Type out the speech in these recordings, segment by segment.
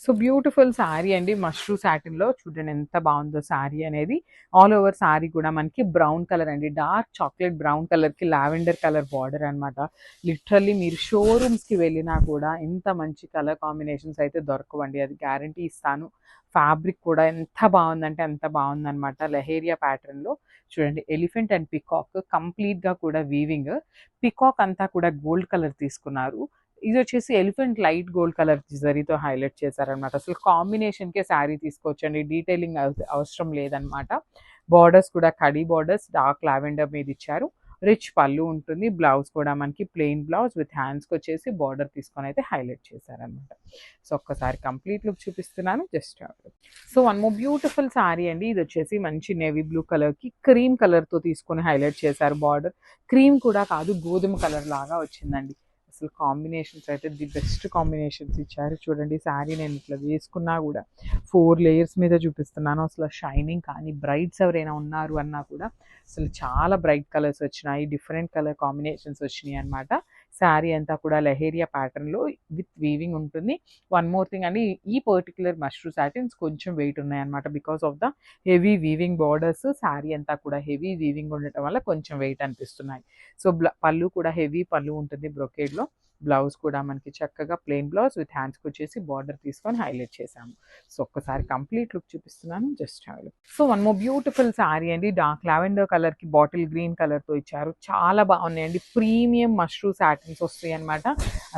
So beautiful sari అండి. మష్రూ సాటిన్‌లో చూడండి ఎంత బావుందో శారీ అనేది. ఆల్ ఓవర్ శారీ కూడా మనకి బ్రౌన్ కలర్ అండి. డార్క్ చాక్లేట్ బ్రౌన్ కలర్‌కి లావెండర్ కలర్ బార్డర్ అనమాట. లిటరల్లీ మీరు షోరూమ్స్‌కి వెళ్ళినా కూడా ఇంత మంచి కలర్ కాంబినేషన్స్ అయితే దొరకవండి. అది గ్యారంటీ ఇస్తాను. ఫ్యాబ్రిక్ కూడా ఎంత బావుందంటే అంత బావుందనమాట. లెహేరియా ప్యాటర్న్‌లో చూడండి ఎలిఫెంట్ అండ్ పికాక్ కంప్లీట్‌గా కూడా వీవింగ్. పికాక్ అంతా కూడా గోల్డ్ కలర్ తీసుకున్నారు. ఇదొచ్చేసి ఎలిఫెంట్ లైట్ గోల్డ్ కలర్ జరీతో హైలైట్ చేశారనమాట. అసలు కాంబినేషన్‌కే శారీ తీసుకోవచ్చండి. డీటెయిలింగ్ అవసరం లేదనమాట. బార్డర్స్ కూడా కడీ బార్డర్స్ డార్క్ లావెండర్ మీద ఇచ్చారు. రిచ్ పళ్ళు ఉంటుంది. బ్లౌజ్ కూడా మనకి ప్లెయిన్ బ్లౌజ్ విత్ హ్యాండ్స్‌కొచ్చేసి బార్డర్ తీసుకొని అయితే హైలైట్ చేశారనమాట. సో ఒక్కసారి కంప్లీట్ లుక్ చూపిస్తున్నాను. Just so one more beautiful sari అండి. ఇదొచ్చేసి మంచి నేవీ బ్లూ కలర్‌కి క్రీమ్ కలర్‌తో తీసుకొని హైలైట్ చేశారు బార్డర్. క్రీమ్ కూడా కాదు గోధుమ కలర్ లాగా వచ్చిందండి. అసలు కాంబినేషన్స్ అయితే ది బెస్ట్ కాంబినేషన్స్ ఇచ్చారు. చూడండి శారీ నేను ఇట్లా వేసుకున్నా కూడా 4 లేయర్స్ మీద చూపిస్తున్నాను. అసలు షైనింగ్ కానీ బ్రైట్స్ ఎవరైనా ఉన్నారు అన్నా కూడా అసలు చాలా బ్రైట్ కలర్స్ వచ్చినాయి. డిఫరెంట్ కలర్ కాంబినేషన్స్ వచ్చినాయి అనమాట. శారీ అంతా కూడా లెహేరియా ప్యాటర్న్‌లో విత్ వీవింగ్ ఉంటుంది. వన్ మోర్ థింగ్ అండి, ఈ పర్టిక్యులర్ మష్రూ సాటిన్స్ కొంచెం వెయిట్ ఉన్నాయన్నమాట. Because of the heavy weaving borders sari అంతా కూడా హెవీ వీవింగ్ ఉండటం వల్ల కొంచెం వెయిట్ అనిపిస్తున్నాయి. సో పళ్ళు కూడా హెవీ పళ్ళు ఉంటుంది బ్రొకేడ్‌లో. బ్లౌజ్ కూడా మనకి చక్కగా ప్లెయిన్ బ్లౌజ్ విత్ హ్యాండ్స్‌కి వచ్చేసి బార్డర్ తీసుకొని హైలైట్ చేశాము. సో ఒక్కసారి కంప్లీట్ లుక్ చూపిస్తున్నాను. Just have a look. So one more beautiful sari అండి. డార్క్ లావెండర్ కలర్‌కి బాటిల్ గ్రీన్ కలర్‌తో ఇచ్చారు. చాలా బాగున్నాయండి. ప్రీమియం మష్రూ సాటిన్స్ వస్తాయి అనమాట.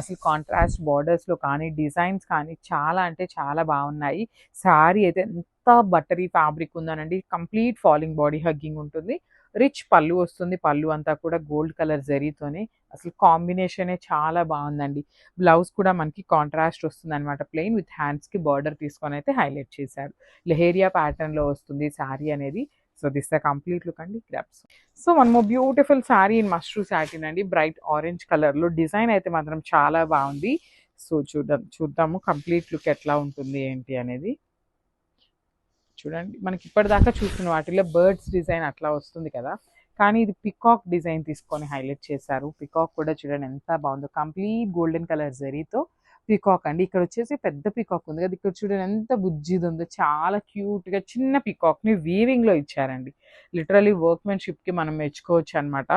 అసలు కాంట్రాస్ట్ బార్డర్స్‌లో కానీ డిజైన్స్ కానీ చాలా అంటే చాలా బాగున్నాయి. శారీ అయితే ఎంత బటరీ ఫ్యాబ్రిక్ ఉందనండి. కంప్లీట్ ఫాలింగ్ బాడీ హగ్గింగ్ ఉంటుంది. రిచ్ పళ్ళు వస్తుంది. పళ్ళు అంతా కూడా గోల్డ్ కలర్ జరీతోనే అసలు కాంబినేషనే చాలా బాగుందండి. బ్లౌజ్ కూడా మనకి కాంట్రాస్ట్ వస్తుందనమాట. ప్లెయిన్ విత్ హ్యాండ్స్‌కి బార్డర్ తీసుకొని అయితే హైలైట్ చేశారు. లెహేరియా ప్యాటర్న్‌లో వస్తుంది శారీ అనేది. So this the complete look అండి. Drapes. So one more beautiful sari in mashru satin అండి. బ్రైట్ ఆరెంజ్ కలర్‌లో డిజైన్ అయితే మాత్రం చాలా బాగుంది. సో చూద్దాము కంప్లీట్ లుక్ ఎట్లా ఉంటుంది ఏంటి అనేది. చూడండి మనకి ఇప్పటిదాకా చూసిన వాటిలో బర్డ్స్ డిజైన్ అట్లా వస్తుంది కదా, కానీ ఇది పికాక్ డిజైన్ తీసుకొని హైలైట్ చేశారు. పికాక్ కూడా చూడండి ఎంత బాగుందో. కంప్లీట్ గోల్డెన్ కలర్ జరీతో పికాక్ అండి. ఇక్కడ వచ్చేసి పెద్ద పికాక్ ఉంది కదా, ఇక్కడ చూడండి ఎంత బుజ్జిది ఉందో. చాలా క్యూట్గా చిన్న పికాక్ని వీవింగ్లో ఇచ్చారండి. లిటరలీ వర్క్మెన్షిప్కి మనం మెచ్చుకోవచ్చు అనమాట.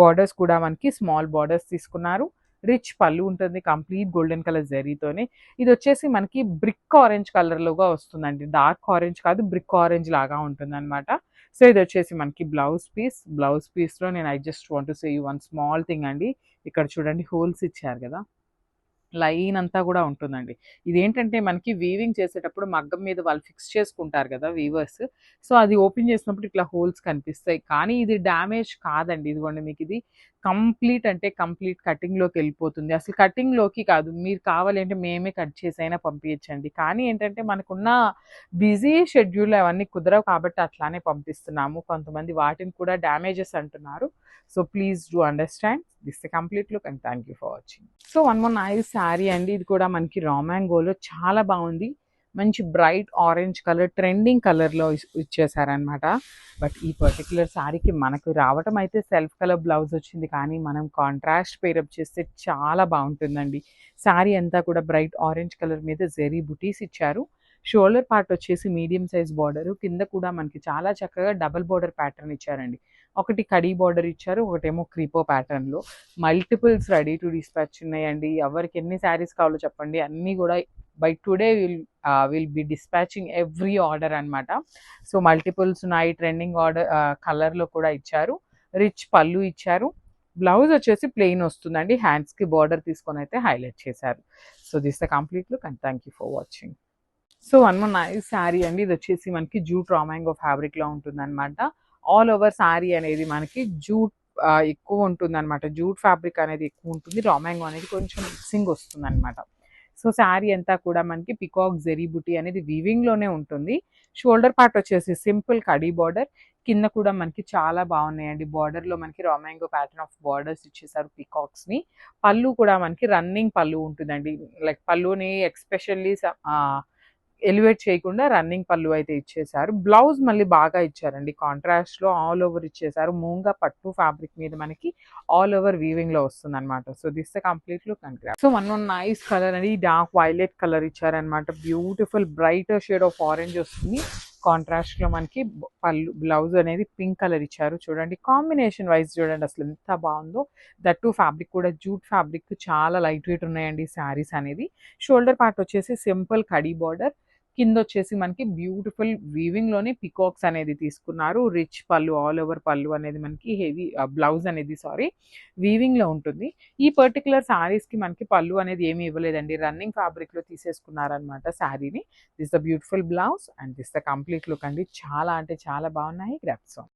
బార్డర్స్ కూడా మనకి స్మాల్ బార్డర్స్ తీసుకున్నారు. రిచ్ పళ్ళు ఉంటుంది కంప్లీట్ గోల్డెన్ కలర్ జరీతోనే. ఇది వచ్చేసి మనకి బ్రిక్ ఆరెంజ్ కలర్‌లోగా వస్తుందండి. డార్క్ ఆరెంజ్ కాదు, బ్రిక్ ఆరెంజ్ లాగా ఉంటుందనమాట. సో ఇది వచ్చేసి మనకి బ్లౌజ్ పీస్. బ్లౌజ్ పీస్‌లో నేను I just want to say you one small thing అండి. ఇక్కడ చూడండి హోల్స్ ఇచ్చారు కదా, లైన్ అంతా కూడా ఉంటుందండి. ఇదేంటంటే మనకి వీవింగ్ చేసేటప్పుడు మగ్గం మీద వాళ్ళు ఫిక్స్ చేసుకుంటారు కదా వీవర్స్. సో అది ఓపెన్ చేసినప్పుడు ఇట్లా హోల్స్ కనిపిస్తాయి. కానీ ఇది డ్యామేజ్ కాదండి. ఇదిగోండి మీకు ఇది కంప్లీట్ అంటే కంప్లీట్ కటింగ్‌లోకి వెళ్ళిపోతుంది. అసలు కటింగ్‌లోకి కాదు, మీరు కావాలి అంటే మేమే కట్ చేసైనా పంపించండి. కానీ ఏంటంటే మనకున్న బిజీ షెడ్యూల్ అవన్నీ కుదరవు కాబట్టి అట్లానే పంపిస్తున్నాము. కొంతమంది వాటిని కూడా డ్యామేజెస్ అంటున్నారు. So please do understand this the complete look and thank you for watching. So one more nice sari అండి. ఇది కూడా మనకి రా మ్యాంగోలో చాలా బాగుంది. మంచి బ్రైట్ ఆరెంజ్ కలర్ ట్రెండింగ్ కలర్‌లో ఇచ్చేసారనమాట. బట్ ఈ పర్టిక్యులర్ శారీకి మనకు రావటం అయితే సెల్ఫ్ కలర్ బ్లౌజ్ వచ్చింది. కానీ మనం కాంట్రాస్ట్ పేరప్ చేస్తే చాలా బాగుంటుందండి. శారీ అంతా కూడా బ్రైట్ ఆరెంజ్ కలర్ మీద జెరీ బుటీస్ ఇచ్చారు. షోల్డర్ పార్ట్ వచ్చేసి మీడియం సైజ్ బార్డర్. కింద కూడా మనకి చాలా చక్కగా డబుల్ బార్డర్ ప్యాటర్న్ ఇచ్చారండి. ఒకటి కడీ బార్డర్ ఇచ్చారు. ఒకటేమో క్రీపో ప్యాటర్న్‌లో. మల్టిపుల్స్ రెడీ టు డిస్పాచ్ ఉన్నాయండి. ఎవరికి ఎన్ని శారీస్ కావాలో చెప్పండి. అన్నీ కూడా by today will be dispatching every order అనమాట. సో మల్టిపుల్స్ ఉన్నాయి. ట్రెండింగ్ ఆర్డర్ కలర్‌లో కూడా ఇచ్చారు. రిచ్ పళ్ళు ఇచ్చారు. బ్లౌజ్ వచ్చేసి ప్లెయిన్ వస్తుందండి. హ్యాండ్స్‌కి బార్డర్ తీసుకొని అయితే హైలైట్ చేశారు. So this the complete look and thank you for watching. So one more nice sari అండి. ఇది వచ్చేసి మనకి జూట్ రా మ్యాంగో ఫ్యాబ్రిక్‌లో ఉంటుందన్నమాట. ఆల్ ఓవర్ శారీ అనేది మనకి జూట్ ఎక్కువ ఉంటుందన్నమాట. జూట్ ఫ్యాబ్రిక్ అనేది ఎక్కువ ఉంటుంది. రా మ్యాంగో అనేది కొంచెం మిక్సింగ్ వస్తుందన్నమాట. సో శారీ అంతా కూడా మనకి పికాక్ జెరీ బుటీ అనేది వీవింగ్‌లోనే ఉంటుంది. షోల్డర్ పార్ట్ వచ్చేసి సింపుల్ కడీ బార్డర్. కింద కూడా మనకి చాలా బాగున్నాయండి. బార్డర్‌లో మనకి raw mango pattern of borders ఇచ్చేసారు పీకాక్స్‌ని. పళ్ళు కూడా మనకి రన్నింగ్ పళ్ళు ఉంటుందండి. లైక్ పళ్ళుని ఎక్స్పెషల్లీ ఎలివేట్ చేయకుండా రన్నింగ్ పళ్ళు అయితే ఇచ్చేసారు. బ్లౌజ్ మళ్ళీ బాగా ఇచ్చారండి. కాంట్రాస్ట్‌లో ఆల్ ఓవర్ ఇచ్చేసారు. మూంగా పట్టు ఫ్యాబ్రిక్ మీద మనకి ఆల్ ఓవర్ వీవింగ్‌లో వస్తుందన్నమాట. So, this the complete look and drape. So, one nice colour అండి. డార్క్ వైలెట్ కలర్ ఇచ్చారన్నమాట. Beautiful brighter shade of orange వస్తుంది. కాంట్రాస్ట్‌లో మనకి పళ్ళు బ్లౌజ్ అనేది పింక్ కలర్ ఇచ్చారు. చూడండి కాంబినేషన్ వైస్ చూడండి అసలు ఎంత బాగుందో. దట్ టూ ఫ్యాబ్రిక్ కూడా జూట్ ఫ్యాబ్రిక్ చాలా లైట్ వెయిట్ ఉన్నాయండి శారీస్ అనేది. షోల్డర్ పార్ట్ వచ్చేసి సింపుల్ కడీ బార్డర్, కింద వచ్చేసి మనకి బ్యూటిఫుల్ వీవింగ్ లోనే పికాక్స్ అనేది తీసుకున్నారు. రిచ్ పళ్ళు ఆల్ ఓవర్ పళ్ళు అనేది మనకి హెవీ బ్లౌజ్ అనేది వీవింగ్ లో ఉంటుంది. ఈ పర్టికులర్ సారీస్ కి మనకి పళ్ళు అనేది ఏమి ఇవ్వలేదండి. రన్నింగ్ ఫ్యాబ్రిక్ లో తీసేసుకున్నారనమాట శారీని. This the beautiful blouse and this the complete look అండి. చాలా అంటే చాలా బాగున్నాయి గ్రాప్స్.